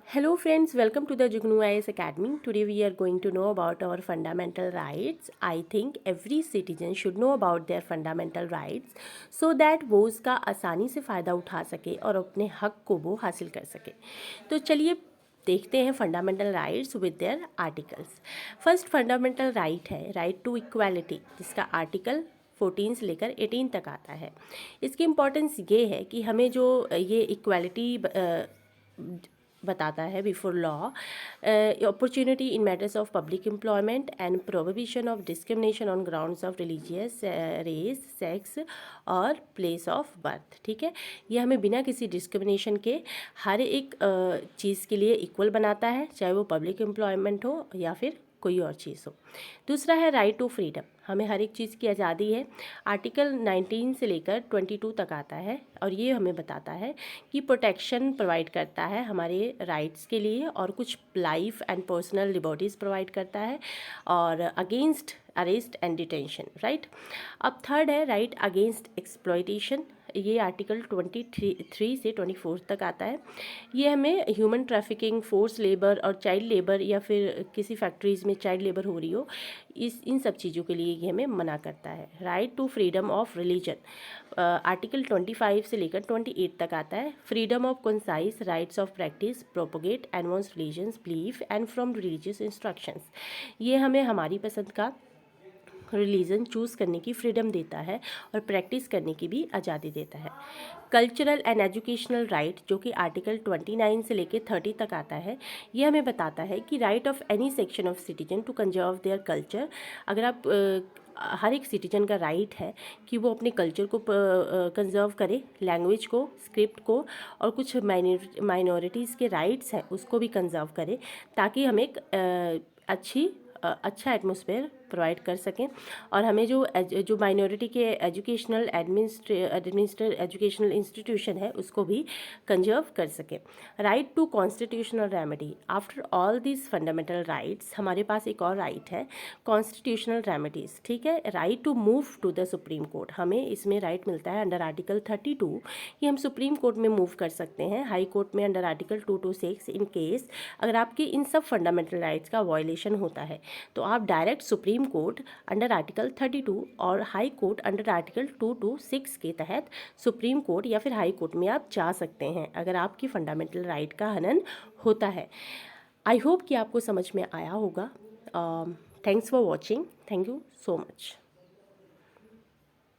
Hello friends, welcome to the Jugnu IAS Academy. Today we are going to know about our fundamental rights. I think every citizen should know about their fundamental rights so that वो उसका आसानी से फ़ायदा उठा सके और अपने हक को वो हासिल कर सके। तो चलिए देखते हैं fundamental rights with their articles. First fundamental right है राइट टू इक्वालिटी, जिसका आर्टिकल 14 से लेकर 18 तक आता है। इसकी इम्पोर्टेंस ये है कि हमें जो ये इक्वालिटी बताता है before law, opportunity in matters of public employment and prohibition of discrimination on grounds of religious, race, sex और प्लेस ऑफ बर्थ। ठीक है, ये हमें बिना किसी डिस्क्रिमिनेशन के हर एक चीज़ के लिए इक्वल बनाता है, चाहे वो पब्लिक एम्प्लॉयमेंट हो या फिर कोई और चीज़ हो। दूसरा है राइट टू फ्रीडम, हमें हर एक चीज़ की आज़ादी है। आर्टिकल 19 से लेकर 22 तक आता है और ये हमें बताता है कि प्रोटेक्शन प्रोवाइड करता है हमारे राइट्स के लिए और कुछ life and personal liberties provide करता है और against arrest and detention, right. अब थर्ड है राइट अगेंस्ट एक्सप्लॉयटेशन, ये आर्टिकल 23 से 24 तक आता है। ये हमें ह्यूमन ट्रैफिकिंग, फोर्स लेबर और चाइल्ड लेबर या फिर किसी फैक्ट्रीज़ में चाइल्ड लेबर हो रही हो, इन सब चीज़ों के लिए ये हमें मना करता है। Right to freedom of religion, article 25 से लेकर 28 तक आता है। Freedom of conscience rights of practice, propagate and one's religions belief and from religious instructions, ये हमें हमारी पसंद का रिलीजन चूज़ करने की फ्रीडम देता है और प्रैक्टिस करने की भी आज़ादी देता है। कल्चरल एंड एजुकेशनल राइट, जो कि आर्टिकल 29 से लेकर 30 तक आता है, ये हमें बताता है कि right of any section of citizen to conserve their culture. अगर आप हर एक सिटीजन का राइट है कि वो अपने कल्चर को कंजर्व करे, लैंग्वेज को, स्क्रिप्ट को और कुछ माइनॉरिटीज़ के राइट्स हैं उसको भी कंजर्व करे, ताकि हम एक अच्छा एटमॉस्फेयर प्रोवाइड कर सकें और हमें जो माइनॉरिटी के एजुकेशनल एजुकेशनल इंस्टीट्यूशन है उसको भी कंजर्व कर सकें। Right to constitutional remedy, after all this fundamental rights हमारे पास एक और राइट है कॉन्स्टिट्यूशनल रेमेडीज़। ठीक है, right to move to the supreme court, हमें इसमें राइट मिलता है अंडर आर्टिकल 32 कि हम सुप्रीम कोर्ट में मूव कर सकते हैं, हाई कोर्ट में अंडर आर्टिकल 226 इन केस अगर आपके इन सब फंडामेंटल राइट्स का वायलेशन होता है तो आप direct supreme court under article 32 और हाई कोर्ट अंडर आर्टिकल 226 के तहत सुप्रीम कोर्ट या फिर हाई कोर्ट में आप जा सकते हैं अगर आपकी फंडामेंटल राइट का हनन होता है। आई होप कि आपको समझ में आया होगा। Thanks for watching, thank you so much.